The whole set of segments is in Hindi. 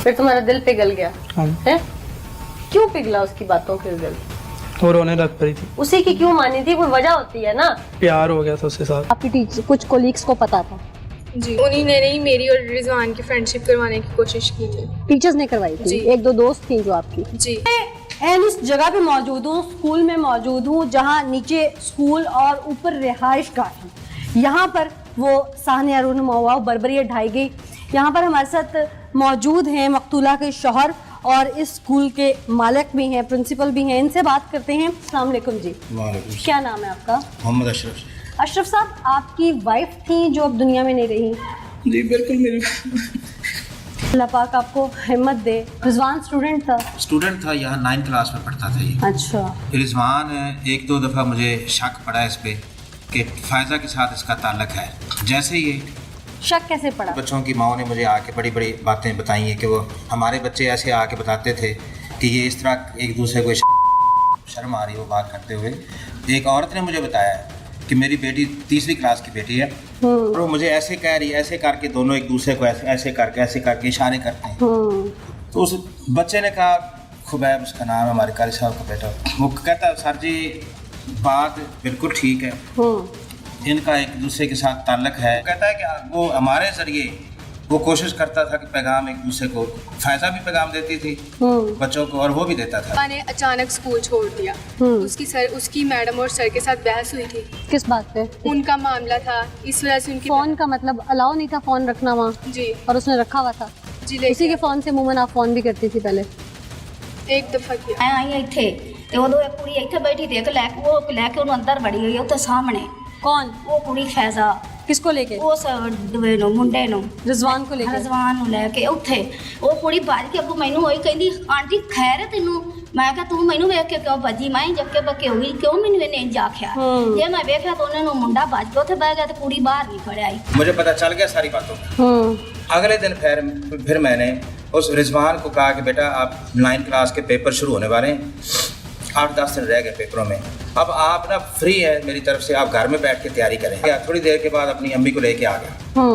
फिर तुम्हारा दिल पिघल गया हाँ। है? क्यों पिघला उसकी बातों के दिल? वो रोने लग पड़ी थी। उसी की क्यों मानी थी? कोई वजह होती है ना। प्यार हो गया था उसके साथ। आपकी टीचर कुछ कोलीग्स को पता था? जी, उन्हीं ने नहीं मेरी और रिजवान की फ्रेंडशिप करवाने की कोशिश की थी। टीचर्स ने करवाई थी? जी। एक दो दोस्त थी जो आपकी? जी। मैं उस जगह पे मौजूद हूँ, स्कूल में मौजूद हूँ जहाँ नीचे स्कूल और ऊपर रिहाइश गाह है। यहाँ पर वो साहने अरुण महुआ बर्बरी ढाई गई। यहाँ पर हमारे साथ मौजूद हैं मकतूला के शौहर और इस स्कूल के मालिक भी हैं, प्रिंसिपल भी हैं। इनसे बात करते हैं। अस्सलाम वालेकुम जी। वालेकुम। क्या नाम है आपका? मोहम्मद अशरफ। अशरफ साहब, आपकी वाइफ थी जो अब दुनिया में नहीं रही। जी बिल्कुल मेरी। अल्लाह पाक आपको हिम्मत दे। रिजवान स्टूडेंट था, यहाँ 9 क्लास में पढ़ता था ये। अच्छा। रिजवान एक दो दफ़ा मुझे शक पड़ा इस पे कि फ़ायज़ा के साथ इसका ताल्लुक है। जैसे ये शक कैसे पड़ा? बच्चों की माओ ने मुझे आके बड़ी बड़ी बातें बताई हैं कि वो हमारे बच्चे ऐसे आके बताते थे कि ये इस तरह एक दूसरे को शर्म आ रही है वो बात करते हुए। एक औरत ने मुझे बताया कि मेरी बेटी 3वीं क्लास की बेटी है और वो मुझे ऐसे कह रही है, ऐसे करके दोनों एक दूसरे को ऐसे करके इशारे करते हैं। तो उस बच्चे ने कहा, खुबैब उसका नाम है, हमारे कारी साहब का बेटा, वो कहता सर जी बात बिल्कुल ठीक है, इनका एक दूसरे के साथ ताल्लुक है। कहता है कि वो हमारे ज़रिए वो कोशिश करता था कि पैगाम एक दूसरे को, फ़ायज़ा भी पैगाम देती थी बच्चों को और वो भी देता था। मैंने अचानक स्कूल छोड़ दिया। उसकी मैडम और सर के साथ बहस हुई थी। किस बात पे? उनका मामला था, इस वजह से उनकी फोन का मतलब अलाउ नहीं था फोन रखना वहाँ? जी। और उसने रखा हुआ था? जी। उसी के फोन से मुमन आप फोन भी करती थी पहले? एक दफ़ा किया। मैं आई ਇੱਥੇ ਤੇ ਉਦੋਂ ਇੱਕ ਕੁੜੀ ਇੱਥੇ ਬੈਠੀ ਤੇ ਇੱਕ ਲੈ ਕੇ ਉਹਨੂੰ ਅੰਦਰ ਵੜੀ ਹੋਈ ਉੱਥੇ ਸਾਹਮਣੇ। कौन? ਉਹ ਕੁੜੀ ਫੈਜ਼ਾ किसको लेके? ਉਸ ਦਵੇ ਨੂੰ ਮੁੰਡੇ ਨੂੰ रिजवान को लेके? ਰਜ਼ਵਾਨ ਨੂੰ ਲੈ ਕੇ ਉੱਥੇ ਉਹ ਕੁੜੀ ਭੱਜ ਕੇ ਅੱਗੋਂ ਮੈਨੂੰ ਹੋਈ ਕਹਿੰਦੀ ਆਂਟੀ ਖੈਰ ਹੈ ਤੈਨੂੰ? ਮੈਂ ਕਿਹਾ ਤੂੰ ਮੈਨੂੰ ਵੇਖ ਕੇ ਕਿਉਂ ਭੱਜੀ? ਮੈਂ ਜੱਕੇ ਬੱਕੇ ਹੋਈ ਕਿਉਂ ਮੈਨੂੰ ਇਹਨੇ ਇੰਜ ਆਖਿਆ? ਜੇ ਮੈਂ ਵੇਖਿਆ ਤਾਂ ਉਹਨਾਂ ਨੂੰ ਮੁੰਡਾ ਭੱਜ ਕੇ ਉੱਥੇ ਬਹਿ ਗਿਆ ਤੇ ਕੁੜੀ ਬਾਹਰ ਨਹੀਂ ਖੜਿਆ आई। मुझे पता चल गया सारी बातों का। अगले दिन फिर मैंने उस रिजवान को कहा कि बेटा आप 9 क्लास के पेपर शुरू होने वाले हैं, 8-10 दिन रह गए पेपरों में, अब आप ना फ्री है मेरी तरफ से, आप घर में बैठ के तैयारी करें। थोड़ी देर के बाद अपनी अम्मी को लेके आ गया।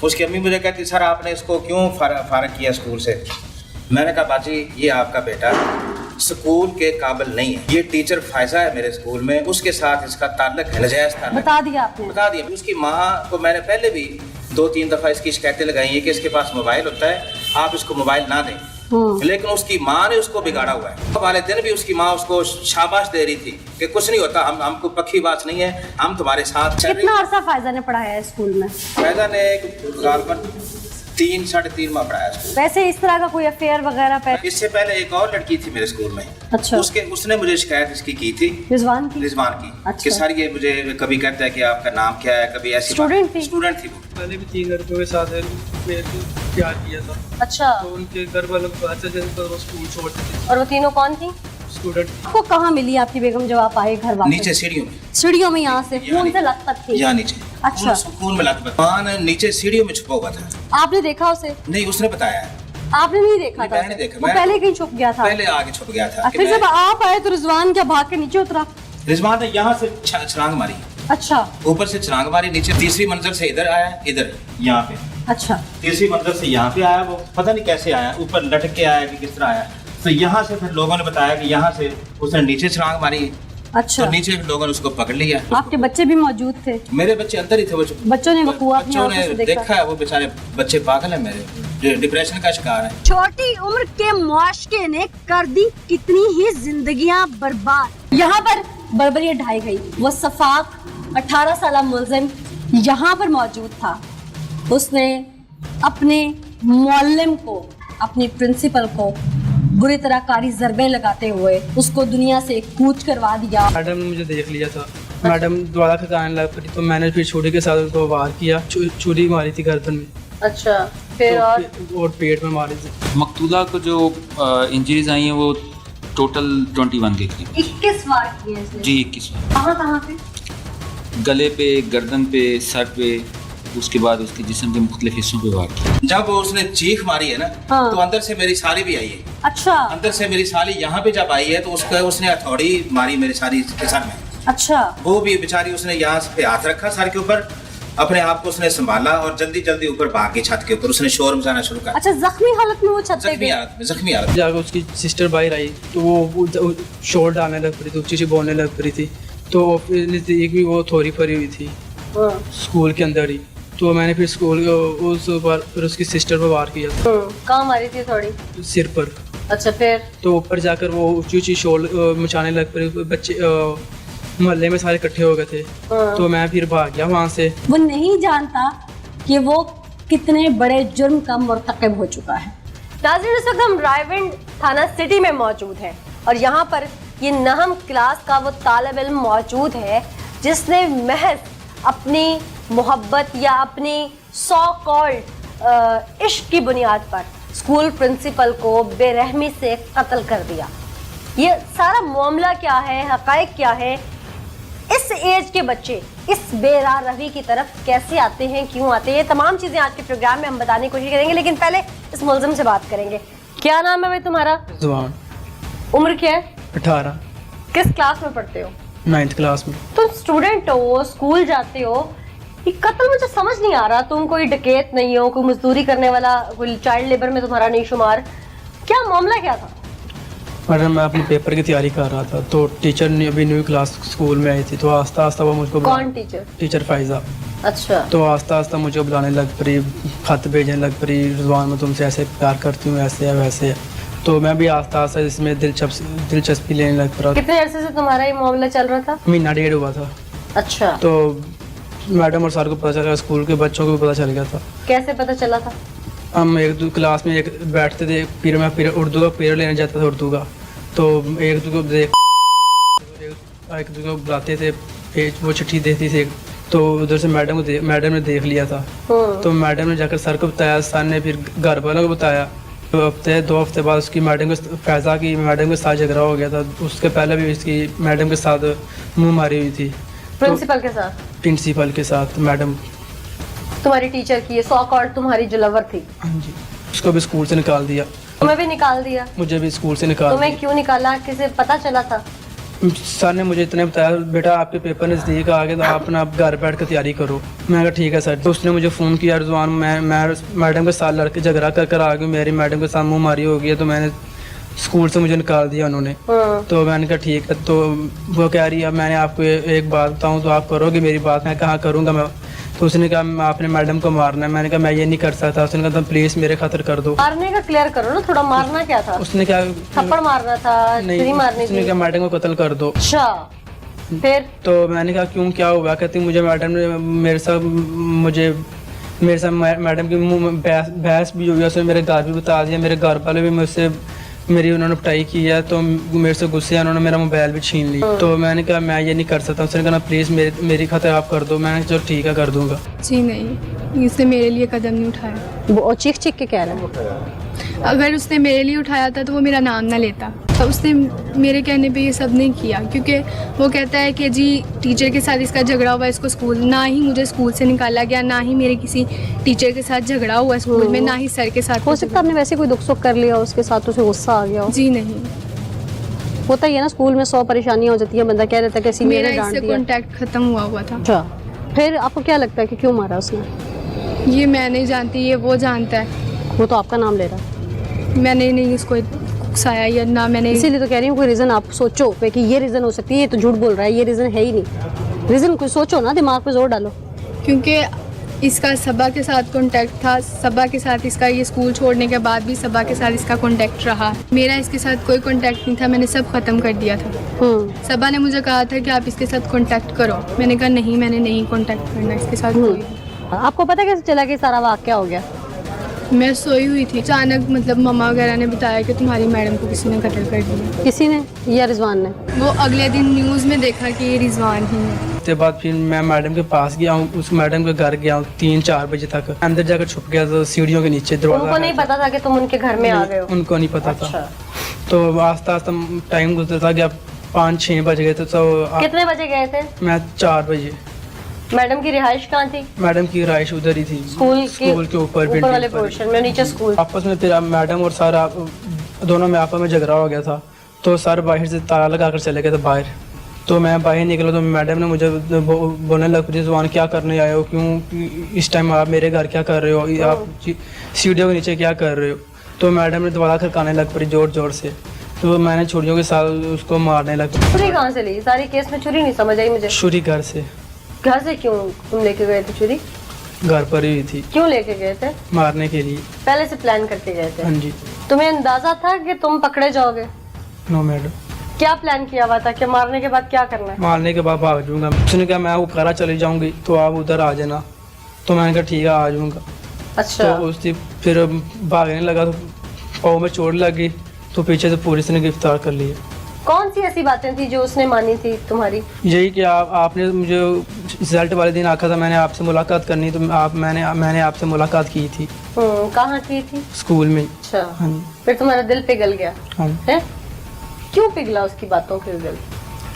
उसकी अम्मी मुझे कहती सर आपने इसको क्यों फारग किया स्कूल से? मैंने कहा बाजी ये आपका बेटा स्कूल के काबिल नहीं है, ये टीचर फ़ायज़ा है मेरे स्कूल में, उसके साथ इसका ताल्लुक है, नजायज़ ताल्लुक। बता दिया आपने? बता दिया। उसकी माँ को मैंने पहले भी 2-3 दफ़ा इसकी शिकायतें लगाई हैं कि इसके पास मोबाइल होता है, आप इसको मोबाइल ना दें, लेकिन उसकी माँ ने उसको बिगाड़ा हुआ है। वाले दिन भी उसकी माँ उसको शाबाश दे रही थी कि कुछ नहीं होता, हमको पक्की बात नहीं है, हम तुम्हारे साथ चल रहे हैं। कितना अरसा फायजा ने पढ़ाया है स्कूल में? फ़ायज़ा ने गालबन 3-3.5 माह पढ़ाया स्कूल। वैसे इस तरह का कोई अफेयर वगैरह? इससे पहले एक और लड़की थी मेरे स्कूल में। अच्छा। उसने मुझे शिकायत इसकी की थी, रिजवान की? अच्छा। कि सर ये मुझे कभी कहता है कि आपका नाम क्या है, कभी ऐसी स्टूडेंट थी वो। पहले भी 3 लड़कों के साथ प्यार किया था। अच्छा। तो उनके घर वालों को अच्छा तो वो स्कूल छोड़ते थे। और वो तीनों कौन थी? स्टूडेंट। आपको कहाँ मिली आपकी बेगम जब आप आए घर वापस? नीचे सीढ़ियों में। सीढ़ियों में? यहाँ से खून से लथपथ थी? यहाँ नीचे। अच्छा। खून में लथपथ। वहाँ नीचे सीढ़ियों में छुपा हुआ था। आपने देखा उसे? नहीं, उसने बताया। आपने नहीं देखा था? मैंने देखा। वो पहले कहीं छुप गया था? पहले आगे छुप गया था। फिर जब आप आए तो रिजवान क्या भाग के नीचे उतरा? रिजवान ने यहाँ से छलांग मारी। अच्छा। ऊपर से छलांग मारी, नीचे 3वीं मंजिल से इधर आया, इधर यहाँ पे। अच्छा। 3वीं मंजिल से यहाँ पे आया, वो पता नहीं कैसे आया, ऊपर लटक के आया कि किस तरह आया। तो यहाँ से फिर लोगों ने बताया कि यहाँ से उसने नीचे छलांग मारी। अच्छा। तो नीचे लोगों ने उसको पकड़ लिया। आपके बच्चे भी मौजूद थे? मेरे बच्चे अंदर ही थे। वो बच्चों ने वकूआ अपनी बच्चों आंखों ने से देखा है, वो बेचारे बच्चे पागल है मेरे, जो डिप्रेशन का शिकार है। छोटी उम्र के मुआशके ने कर दी कितनी ही जिंदगियां बर्बाद। यहाँ पर बर्बरी ढाई गई। वो सफाक 18 साल मुलजिम यहाँ पर मौजूद था। उसने अपने मुअल्लिम को, अपनी प्रिंसिपल को बुरी तरह कारी ज़रबे लगाते हुए उसको दुनिया से कूच करवा दिया। मैडम ने मुझे देख लिया था। मैडम द्वारा खिलाने लग पड़ी तो मैंने फिर छुरी के साथ उनको वार किया। छुरी मारी थी गर्दन में। अच्छा। फिर और पेट में मारी थी। मकतूला को जो इंजरीज आई हैं वो टोटल 21 की थी। 21 वार किए इसने? जी 21 वार। कहाँ पे? गले पे, गर्दन पे, सर पे, उसके बाद उसके जिस्म के मुख्तलिफ हिस्सों पे वार किया। जब उसने चीख मारी है ना, तो अंदर से मेरी साली भी आई है। अच्छा। अंदर से मेरी साली यहाँ पे जब आई है तो उसने हथौड़ी मारी मेरी साली के सर में। अच्छा। वो भी बेचारी, उसने यहाँ पे हाथ रखा सर के ऊपर अपने आप को उसने संभाला और जल्दी जल्दी ऊपर भाग के छत के ऊपर उसने शोर मचाना शुरू कर अच्छा, जख्मी हालत में वो छत पे गए? जख्मी हालत जाकर उसकी सिस्टर बाहर आई तो वो शोर डालने लग पड़ी थी, ऊँची सी बोलने लग पड़ी थी। तो एक भी वो थोड़ी फरी हुई थी स्कूल के अंदर ही। तो मैंने फिर स्कूल उस पर फिर उसकी सिस्टर पर वार किया, कहाँ मारी थी? थोड़ी सिर पर। अच्छा, फिर? तो ऊपर जाकर वो ऊँची ऊँची शोर मचाने लग पड़ी। बच्चे मोहल्ले में सारे इकट्ठे हो गए थे। तो मैं फिर भाग गया वहाँ से। वो नहीं जानता कि वो कितने बड़े जुर्म का मुर्तकब हो चुका है। नाज़रीन, इस वक्त हम रायविंड थाना सिटी में मौजूद हैं और यहाँ पर ये नहम क्लास का वो तालिब इल्म मौजूद है जिसने महज अपनी मोहब्बत या अपनी सो कॉल्ड इश्क की बुनियाद पर स्कूल प्रिंसिपल को बेरहमी से कत्ल कर दिया। ये सारा मामला क्या है, हक़ाइक़ क्या है, इस एज के बच्चे इस बेरार रवि की तरफ कैसे आते हैं, क्यों आते हैं, ये तमाम चीज़ें आज के प्रोग्राम में हम बताने की कोशिश करेंगे। लेकिन पहले इस मुलज़िम से बात करेंगे। क्या नाम है भाई तुम्हारा? जुबान। उम्र क्या है? 18। किस क्लास में पढ़ते हो? 9th क्लास में। तुम स्टूडेंट हो, स्कूल जाते हो, ये कत्ल मुझे समझ नहीं आ रहा। तुम कोई डकैत नहीं हो, कोई मजदूरी करने वाला, कोई चाइल्ड लेबर में तुम्हारा नहीं शुमार। क्या मामला क्या था? मैडम, मैं अपने पेपर की तैयारी कर रहा था तो टीचर ने अभी न्यू क्लास स्कूल में आई थी। तो आस्ता आस्ता वो मुझको कौन टीचर? Teacher Pfizer. अच्छा। तो आस्ता आस्ता मुझे बुलाने लग पड़ी, खत भेजने लग पड़ी, रिजवान मैं तुमसे ऐसे प्यार करती हूँ, ऐसे है वैसे है। तो मैं भी आस्ता आस्ता इसमें दिलचस्पी लेने लग पड़ा। कितने अरसे से तुम्हारा ये मामला चल रहा था? महीना डेढ़ हुआ था। अच्छा। तो मैडम और सर को पता चला, स्कूल के बच्चों को भी पता चल गया था। कैसे पता चला था? हम एक दो क्लास में एक बैठते थे, फिर मैं उर्दू का पीरियड लेने जाता था उर्दू का। तो एक दूसरे को बुलाते थे, पेज वो चिट्ठी देती थी। तो उधर से मैडम ने देख लिया था। तो मैडम ने जाकर सर को बताया, सर ने फिर घर वालों को बताया। तो दो हफ्ते बाद उसकी मैडम के फैज़ा की मैडम के साथ झगड़ा हो गया था। उसके पहले भी इसकी मैडम के साथ मुँह मारी हुई थी। प्रिंसिपल के साथ? प्रिंसिपल के साथ मैडम। तुम्हारी टीचर की ये सो कॉल्ड तुम्हारी जो लवर थी? हाँ जी। उसको भी स्कूल से निकाल दिया। तुम्हें भी निकाल दिया? मुझे भी स्कूल से निकाल तुम्हें क्यों निकाला? किसे पता चला था? सर ने मुझे इतने बताया, बेटा आपके पेपर नज़दीक आ गए तो आप अपना घर बैठ कर तैयारी करो। मैं कहा ठीक है सर। तो उसने मुझे फ़ोन किया, रिजवान मैं मैडम के साथ लड़के झगड़ा कर आ गई, मेरी मैडम के साथ मुँह मारी हो गई है। तो मैंने स्कूल से मुझे निकाल दिया उन्होंने। तो मैंने कहा ठीक है। तो वो कह रही है मैंने आपको एक बात बताऊँ तो आप करोगे मेरी बात? मैं कहाँ करूँगा मैं। तो उसने कहा आपने मैडम को मारना है। मैंने कहा मैं ये नहीं कर सकता। उसने कहा प्लीज़ मेरे खातिर कर दो। मारने का क्लियर करो ना थोड़ा, मारना क्या था? उसने क्या थप्पड़ मारना था? नहीं, मारनी उसने कहा मैडम को कत्ल कर दो। अच्छा, फिर? तो मैंने कहा क्यों, क्या हुआ? कहती मुझे मैडम ने मेरे साथ मैडम की बहस भी हुई, उसने मेरे घर भी बता दिया, मेरे घर वाले भी मुझसे मेरी उन्होंने पिटाई की है। तो मेरे से गुस्से उन्होंने मेरा मोबाइल भी छीन ली। तो मैंने कहा मैं ये नहीं कर सकता। उसने कहा प्लीज़ मेरी खातिर आप कर दो। मैंने चलो ठीक है कर दूंगा। जी नहीं, इसने मेरे लिए कदम नहीं उठाया। वो चीख चीख के कह रहा है। अगर उसने मेरे लिए उठाया था तो वो मेरा नाम ना लेता। तो उसने मेरे कहने पे ये सब नहीं किया, क्योंकि वो कहता है कि जी टीचर के साथ इसका झगड़ा हुआ, इसको स्कूल, ना ही मुझे स्कूल से निकाला गया, ना ही मेरे किसी टीचर के साथ झगड़ा हुआ स्कूल में, ना ही सर के साथ। हो सकता है आपने वैसे कोई दुख सुख कर लिया उसके साथ, उसे गुस्सा आ गया हो। जी नहीं, होता ही है ना, स्कूल में 100 परेशानियां हो जाती है, बंदा कह रहता है कि सीनियर ने मेरा डांट इससे दिया। कॉन्टैक्ट खत्म हुआ था। अच्छा, फिर आपको क्या लगता है कि क्यों मारा उसने? ये मैं नहीं जानती, ये वो जानता है। वो तो आपका नाम ले रहा है। मैंने नहीं इसको उकसाया या ना मैंने। इसीलिए तो कह रही हूँ कोई रीज़न आप सोचो कि ये रीज़न हो सकती है। ये तो झूठ बोल रहा है, ये रीज़न है ही नहीं। रीज़न कोई सोचो ना, दिमाग पे जोर डालो। क्योंकि इसका सबा के साथ कांटेक्ट था, सबा के साथ इसका, ये स्कूल छोड़ने के बाद भी सबा के साथ इसका कांटेक्ट रहा। मेरा इसके साथ कोई कांटेक्ट नहीं था, मैंने सब ख़त्म कर दिया था। सबा ने मुझे कहा था कि आप इसके साथ कांटेक्ट करो, मैंने कहा नहीं, मैंने नहीं कांटेक्ट करना इसके साथ कोई। आपको पता कैसे चला कि सारा वाक़या हो गया? मैं सोई हुई थी, अचानक मतलब मम्मा वगैरह ने बताया कि तुम्हारी मैडम को किसी ने कत्ल कर दिया। किसी ने या रिजवान ने? वो अगले दिन न्यूज़ में देखा कि ये रिजवान ही है। उसके बाद फिर मैं मैडम के पास गया हूँ, उस मैडम के घर गया हूँ 3-4 बजे तक। अंदर जाकर छुप गया था सीढ़ियों के नीचे। उनको नहीं पता था कि तुम उनके घर में आ गए हो? उनको नहीं पता अच्छा। था। तो आस्ता आस्ता टाइम गुजरता गया, 5-6 बज गए थे। तो कितने बजे गए थे? मैं 4 बजे। मैडम की रिहाइश कहाँ थी? मैडम की रिहाइश उधर ही थी, स्कूल के ऊपर वाले पोर्शन में, नीचे स्कूल। आपस में फिर मैडम और सर दोनों में आपस में झगड़ा हो गया था। तो सर बाहर से ताला लगा कर चले गए थे बाहर। तो मैं बाहर निकला तो मैडम ने मुझे बोलने लग रिजवान क्या करने आए हो, क्यों इस टाइम आप मेरे घर क्या कर रहे हो, आप सीढ़ियों के नीचे क्या कर रहे हो। तो मैडम ने दोबारा खड़काने लग पड़ी ज़ोर ज़ोर से, तो मैंने छुरियों के साथ उसको मारने लग पड़ी। छुरी कहाँ से ली? सारी केस में छुरी नहीं समझ आई मुझे। छुरी घर से। घर से क्यों तुम लेके गए थे छुरी? घर पर ही थी। क्यों लेके गए थे? मारने के लिए। पहले से प्लान करके गए थे? हाँ जी। तुम्हें अंदाजा था कि तुम पकड़े जाओगे? No madam. क्या प्लान किया हुआ था कि मारने के बाद क्या करना है? मारने के बाद भाग जाऊंगा। उसने कहा मैं वो करा चली जाऊंगी तो आप उधर आ जाना, तो मैंने कहा ठीक है आ जाऊंगा। अच्छा। तो उसकी फिर भागने लगा तो पाँव में चोट लग गई, तो पीछे से पुलिस ने गिरफ्तार कर लिया। कौन सी ऐसी बातें थी जो उसने मानी थी तुम्हारी? यही कि आपने मुझे रिजल्ट वाले दिन आखा था मैंने आपसे मुलाकात करनी, तो मैंने आपसे मुलाकात की थी। कहाँ की थी? स्कूल में। अच्छा। हाँ जी। फिर तुम्हारा दिल पिघल गया हाँ। है? क्यों पिघला उसकी बातों के दिल?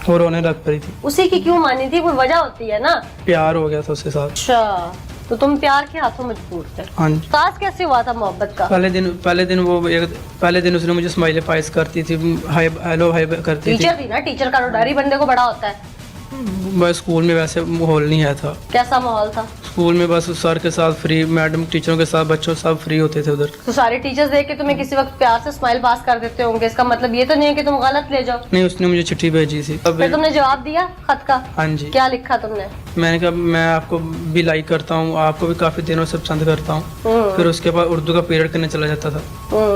वो रोने लग पड़ी थी। उसी की क्यों मानी थी? कोई वजह होती है ना। प्यार हो गया था उसके साथ। अच्छा, तो तुम प्यार के हाथों मजबूर थे। हाँ जी। सास कैसे हुआ था मोहब्बत का? पहले दिन उसने मुझे स्माइली फाइस करती थी, हाय हेलो हाय करती थी। टीचर थी ना, टीचर का तो डर ही बंदे को बड़ा होता है। बस स्कूल में वैसे माहौल नहीं है था। कैसा माहौल था? स्कूल में बस सर के साथ फ्री, मैडम टीचरों के साथ बच्चों सब फ्री होते थे उधर। तो सारे टीचर्स देख के तुम्हें किसी वक्त प्यार से स्माइल पास कर देते होंगे, इसका मतलब ये तो नहीं है कि तुम गलत ले जाओ। नहीं, उसने मुझे चिट्ठी भेजी थी। फिर तुमने जवाब दिया खत का? हाँ जी। क्या लिखा तुमने? मैंने कहा मैं आपको भी लाइक करता हूँ, आपको भी काफी दिनों से पसंद करता हूँ। फिर उसके बाद उर्दू का पीरियड करने चला जाता था,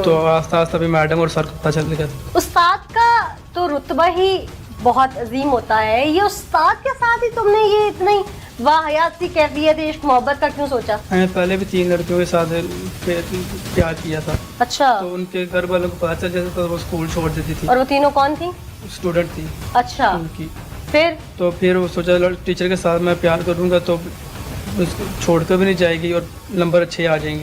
तो आस्ता आस्ता भी मैडम और सर को पता चल गया था। उस्ताद का तो रुतबा ही बहुत अजीम होता है, ये उस्ताद के साथ ही तुमने ये इतनी वाहियात सी कैफियत इश्क मोहब्बत का क्यों सोचा? मैंने पहले भी 3 लड़कियों के साथ प्यार किया था। अच्छा। तो उनके घर वालों को पता चल जाता था, वो स्कूल छोड़ देती थी। और वो तीनों कौन थी? स्टूडेंट थी। अच्छा। उनकी फिर वो सोचा टीचर के साथ मैं प्यार करूंगा तो उसको छोड़ कर भी नहीं जाएगी और नंबर अच्छे आ जाएंगे।